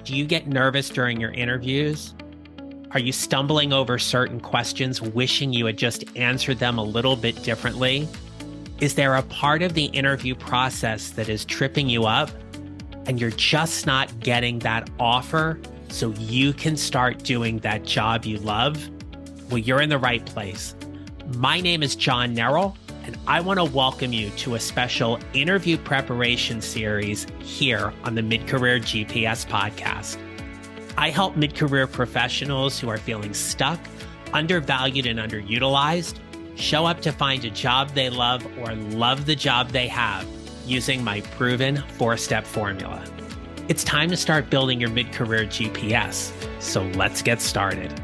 Do you get nervous during your interviews? Are you stumbling over certain questions, wishing you had just answered them a little bit differently? Is there a part of the interview process that is tripping you up and you're just not getting that offer so you can start doing that job you love? Well, you're in the right place. My name is John Nerrell, and I want to welcome you to a special interview preparation series here on the Mid-Career GPS podcast. I help mid-career professionals who are feeling stuck, undervalued, and underutilized show up to find a job they love or love the job they have using my proven 4-step formula. It's time to start building your mid-career GPS, so let's get started.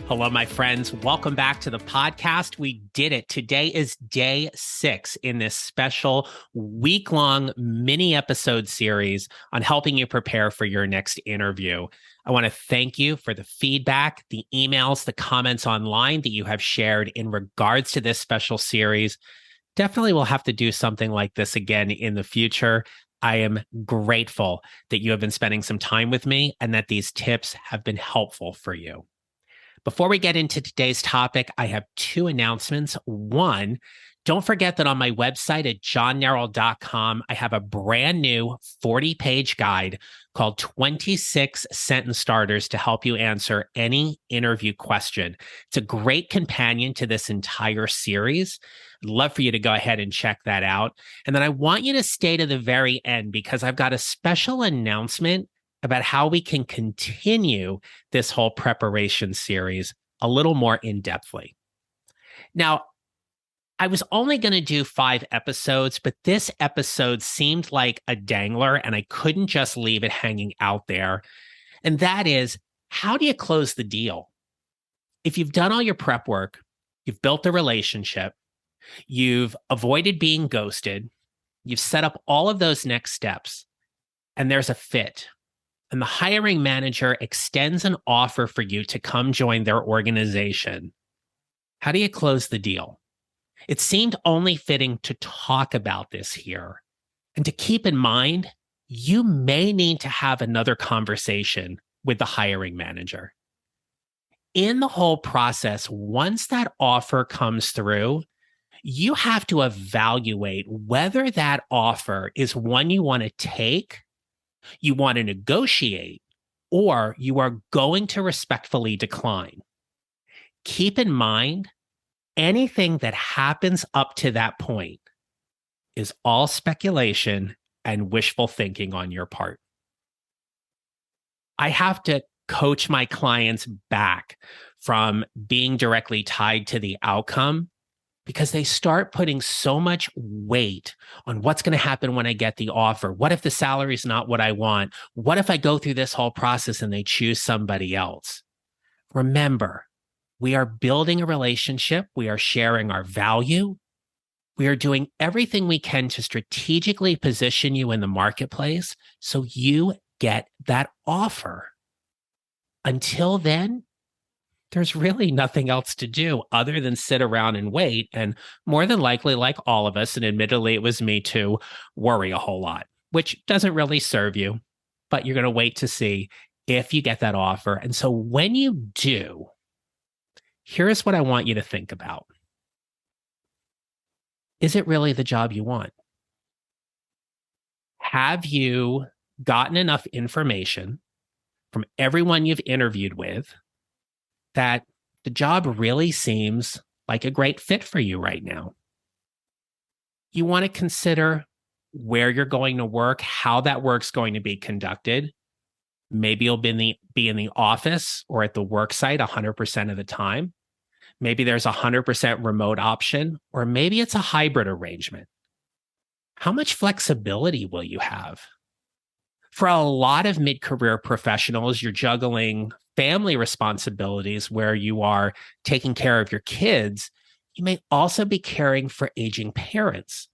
Hello, my friends. Welcome back to the podcast. We did it. Today is day 6 in this special week-long mini episode series on helping you prepare for your next interview. I want to thank you for the feedback, the emails, the comments online that you have shared in regards to this special series. Definitely we'll have to do something like this again in the future. I am grateful that you have been spending some time with me and that these tips have been helpful for you. Before we get into today's topic, I have 2 announcements. One, don't forget that on my website at johnnerrell.com, I have a brand new 40-page guide called 26 Sentence Starters to help you answer any interview question. It's a great companion to this entire series. I'd love for you to go ahead and check that out. And then I want you to stay to the very end because I've got a special announcement about how we can continue this whole preparation series a little more in-depthly. Now, I was only going to do 5 episodes, but this episode seemed like a dangler and I couldn't just leave it hanging out there. And that is, how do you close the deal? If you've done all your prep work, you've built a relationship, you've avoided being ghosted, you've set up all of those next steps, and there's a fit, and the hiring manager extends an offer for you to come join their organization, how do you close the deal? It seemed only fitting to talk about this here and to keep in mind, you may need to have another conversation with the hiring manager. In the whole process, once that offer comes through, you have to evaluate whether that offer is one you want to take, you want to negotiate, or you are going to respectfully decline. Keep in mind, anything that happens up to that point is all speculation and wishful thinking on your part. I have to coach my clients back from being directly tied to the outcome because they start putting so much weight on what's going to happen when I get the offer. What if the salary is not what I want? What if I go through this whole process and they choose somebody else? Remember, we are building a relationship. We are sharing our value. We are doing everything we can to strategically position you in the marketplace so you get that offer. Until then, there's really nothing else to do other than sit around and wait. And more than likely, like all of us, and admittedly, it was me too, worry a whole lot, which doesn't really serve you, but you're going to wait to see if you get that offer. And so when you do, here's what I want you to think about. Is it really the job you want? Have you gotten enough information from everyone you've interviewed with that the job really seems like a great fit for you right now? You want to consider where you're going to work, how that work's going to be conducted. Maybe you'll be in the office or at the work site 100% of the time. Maybe there's a 100% remote option, or maybe it's a hybrid arrangement. How much flexibility will you have? For a lot of mid-career professionals, you're juggling family responsibilities where you are taking care of your kids. You may also be caring for aging parents.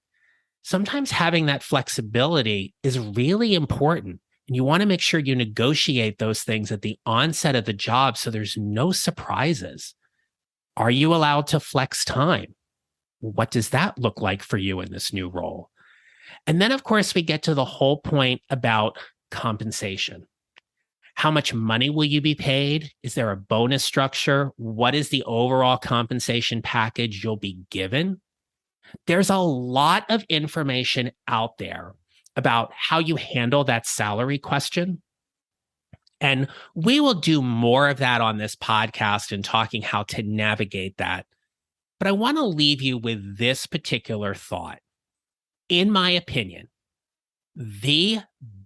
Sometimes having that flexibility is really important, and you want to make sure you negotiate those things at the onset of the job so there's no surprises. Are you allowed to flex time? What does that look like for you in this new role? And then, of course, we get to the whole point about compensation. How much money will you be paid? Is there a bonus structure? What is the overall compensation package you'll be given? There's a lot of information out there about how you handle that salary question. And we will do more of that on this podcast and talking how to navigate that. But I want to leave you with this particular thought. In my opinion, the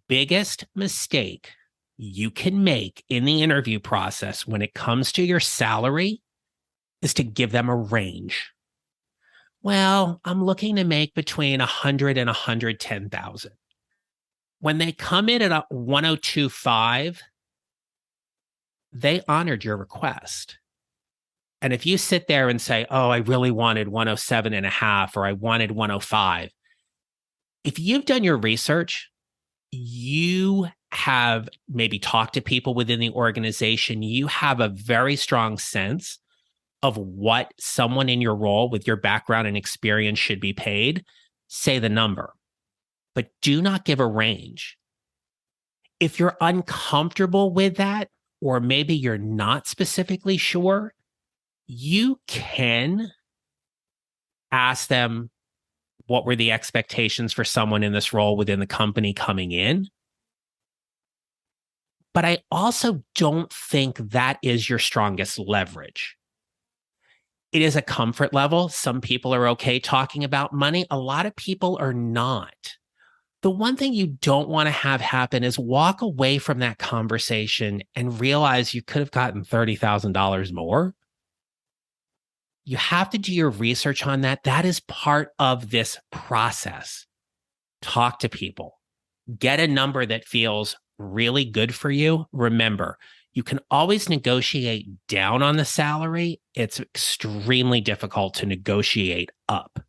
biggest mistake you can make in the interview process when it comes to your salary is to give them a range. Well, I'm looking to make between 100 and 110,000. When they come in at 102.5, they honored your request. And if you sit there and say, oh, I really wanted 107 and a half, or I wanted 105, if you've done your research, you have maybe talked to people within the organization, you have a very strong sense of what someone in your role with your background and experience should be paid, say the number, but do not give a range. If you're uncomfortable with that, or maybe you're not specifically sure, you can ask them what were the expectations for someone in this role within the company coming in. But I also don't think that is your strongest leverage. It is a comfort level. Some people are okay talking about money. A lot of people are not. The one thing you don't want to have happen is walk away from that conversation and realize you could have gotten $30,000 more. You have to do your research on that. That is part of this process. Talk to people. Get a number that feels really good for you. Remember, you can always negotiate down on the salary. It's extremely difficult to negotiate up.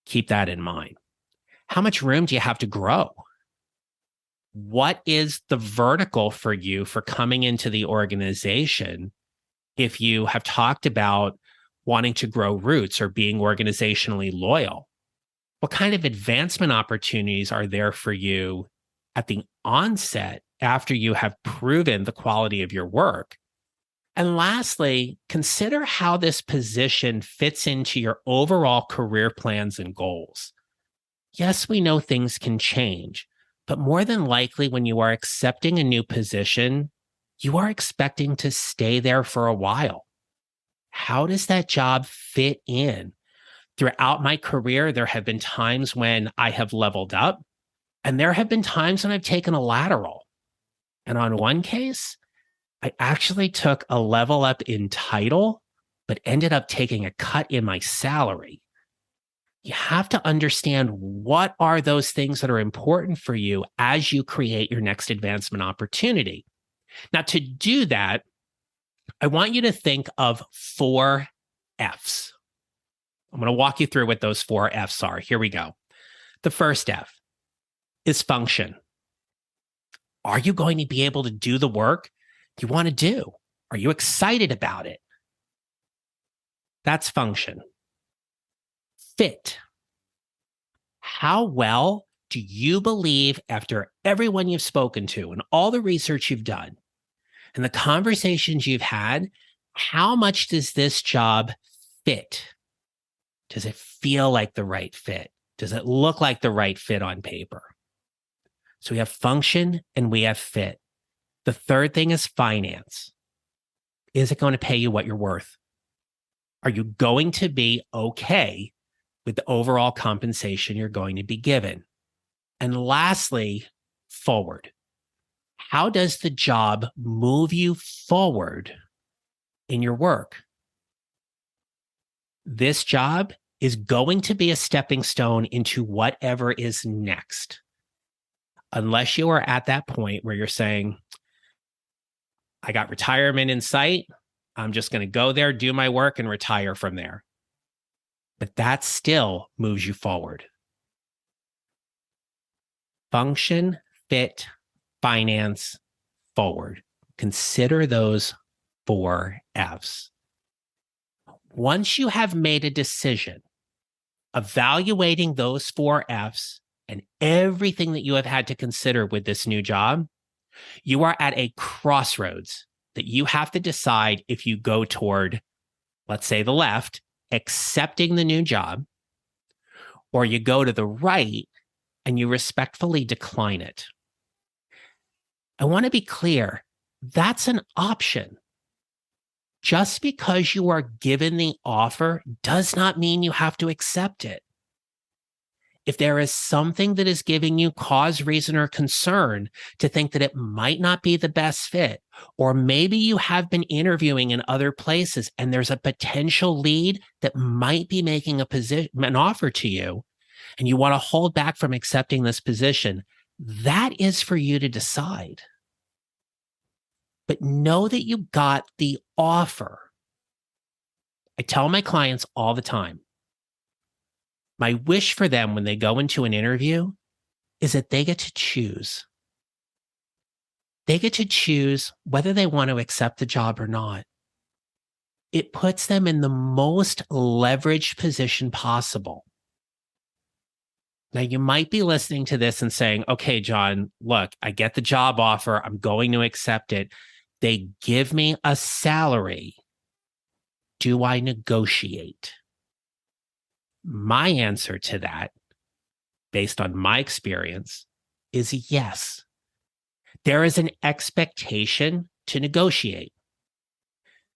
Keep that in mind. How much room do you have to grow? What is the vertical for you for coming into the organization if you have talked about wanting to grow roots or being organizationally loyal? What kind of advancement opportunities are there for you at the onset after you have proven the quality of your work? And lastly, consider how this position fits into your overall career plans and goals. Yes, we know things can change, but more than likely, when you are accepting a new position, you are expecting to stay there for a while. How does that job fit in? Throughout my career, there have been times when I have leveled up, and there have been times when I've taken a lateral. And on one case, I actually took a level up in title, but ended up taking a cut in my salary. You have to understand what are those things that are important for you as you create your next advancement opportunity. Now, to do that, I want you to think of 4 F's. I'm going to walk you through what those 4 F's are. Here we go. The first F is function. Are you going to be able to do the work you want to do? Are you excited about it? That's function. Fit. How well do you believe, after everyone you've spoken to and all the research you've done and the conversations you've had, how much does this job fit? Does it feel like the right fit? Does it look like the right fit on paper? So we have function and we have fit. The third thing is finance. Is it going to pay you what you're worth? Are you going to be okay with the overall compensation you're going to be given? And lastly, forward. How does the job move you forward in your work? This job is going to be a stepping stone into whatever is next. Unless you are at that point where you're saying, I got retirement in sight, I'm just going to go there, do my work, and retire from there. But that still moves you forward. Function, fit, finance, forward. Consider those 4 F's. Once you have made a decision evaluating those 4 F's and everything that you have had to consider with this new job, you are at a crossroads that you have to decide if you go toward, let's say, the left, accepting the new job, or you go to the right and you respectfully decline it. I want to be clear, that's an option. Just because you are given the offer does not mean you have to accept it. If there is something that is giving you cause, reason, or concern to think that it might not be the best fit, or maybe you have been interviewing in other places and there's a potential lead that might be making an offer to you, and you want to hold back from accepting this position, that is for you to decide. But know that you got the offer. I tell my clients all the time, my wish for them when they go into an interview is that they get to choose. They get to choose whether they want to accept the job or not. It puts them in the most leveraged position possible. Now, you might be listening to this and saying, okay, John, look, I get the job offer. I'm going to accept it. They give me a salary. Do I negotiate? My answer to that, based on my experience, is yes. There is an expectation to negotiate.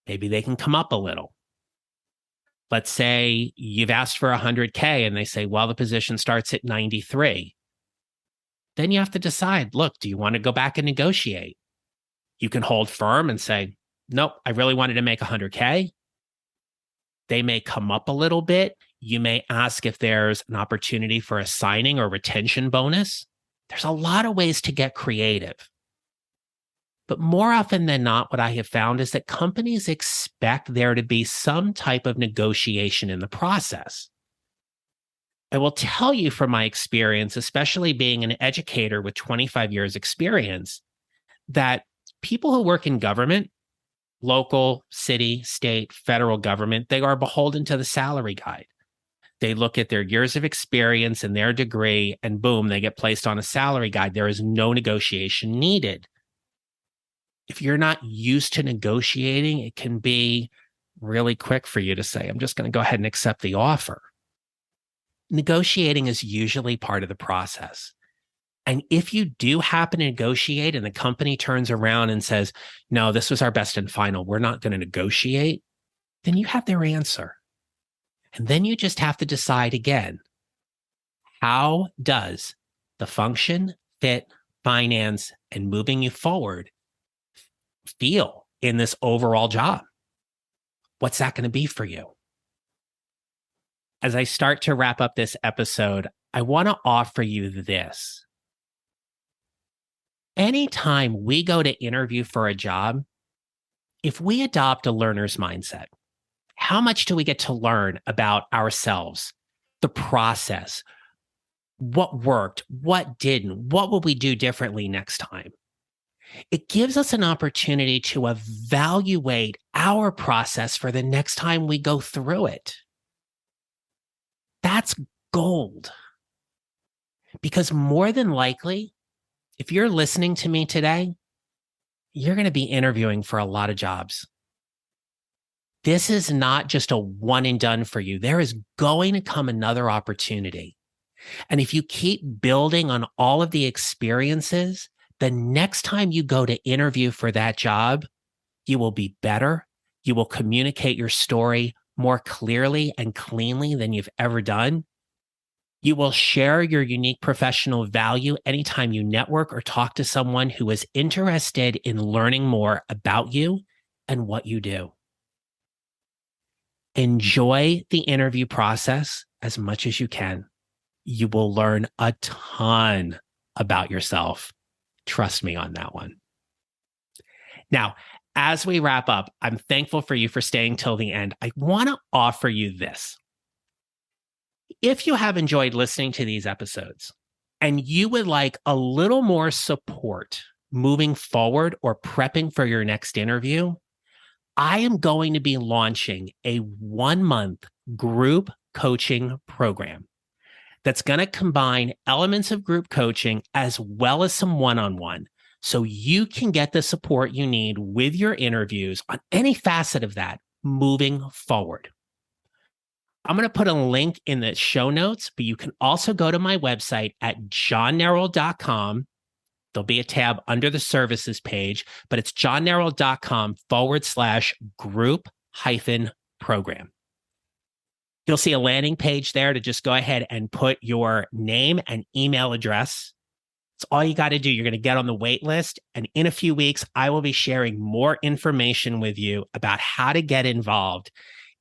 Maybe they can come up a little. Let's say you've asked for 100K and they say, well, the position starts at 93. Then you have to decide, look, do you want to go back and negotiate? You can hold firm and say, nope, I really wanted to make 100K. They may come up a little bit. You may ask if there's an opportunity for a signing or retention bonus. There's a lot of ways to get creative. But more often than not, what I have found is that companies expect there to be some type of negotiation in the process. I will tell you from my experience, especially being an educator with 25 years experience, that people who work in government, local, city, state, federal government, they are beholden to the salary guide. They look at their years of experience and their degree, and boom, they get placed on a salary guide. There is no negotiation needed. If you're not used to negotiating, it can be really quick for you to say, I'm just going to go ahead and accept the offer. Negotiating is usually part of the process. And if you do happen to negotiate and the company turns around and says, no, this was our best and final, we're not going to negotiate, then you have their answer. And then you just have to decide again, how does the function, fit, finance, and moving you forward feel in this overall job? What's that going to be for you? As I start to wrap up this episode, I want to offer you this. Anytime we go to interview for a job, if we adopt a learner's mindset, how much do we get to learn about ourselves, the process, what worked, what didn't, what will we do differently next time? It gives us an opportunity to evaluate our process for the next time we go through it. That's gold. Because more than likely, if you're listening to me today, you're going to be interviewing for a lot of jobs. This is not just a one and done for you. There is going to come another opportunity. And if you keep building on all of the experiences, the next time you go to interview for that job, you will be better. You will communicate your story more clearly and cleanly than you've ever done. You will share your unique professional value anytime you network or talk to someone who is interested in learning more about you and what you do. Enjoy the interview process as much as you can. You will learn a ton about yourself. Trust me on that one. Now, as we wrap up, I'm thankful for you for staying till the end. I want to offer you this. If you have enjoyed listening to these episodes and you would like a little more support moving forward or prepping for your next interview, I am going to be launching a 1-month group coaching program that's going to combine elements of group coaching as well as some one-on-one, so you can get the support you need with your interviews on any facet of that moving forward. I'm going to put a link in the show notes, but you can also go to my website at johnneral.com. There'll be a tab under the services page, but it's johnneral.com/group-program. You'll see a landing page there to just go ahead and put your name and email address. It's all you got to do. You're going to get on the wait list. And in a few weeks, I will be sharing more information with you about how to get involved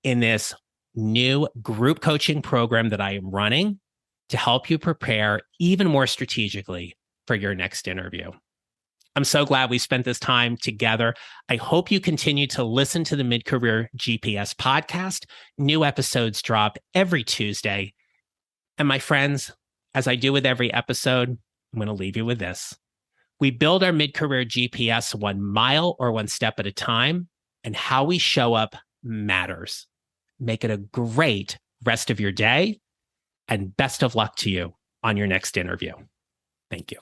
in this new group coaching program that I am running to help you prepare even more strategically for your next interview. I'm so glad we spent this time together. I hope you continue to listen to the Mid-Career GPS podcast. New episodes drop every Tuesday. And my friends, as I do with every episode, I'm going to leave you with this. We build our mid-career GPS 1 mile or 1 step at a time, and how we show up matters. Make it a great rest of your day, and best of luck to you on your next interview. Thank you.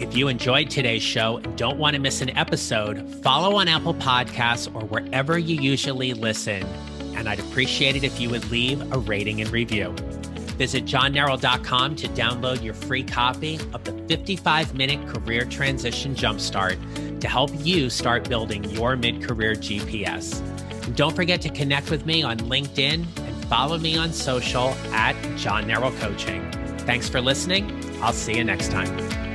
If you enjoyed today's show and don't want to miss an episode, follow on Apple Podcasts or wherever you usually listen. And I'd appreciate it if you would leave a rating and review. Visit johnneral.com to download your free copy of the 55-minute career transition jumpstart to help you start building your mid-career GPS. And don't forget to connect with me on LinkedIn and follow me on social at John Neral Coaching. Thanks for listening. I'll see you next time.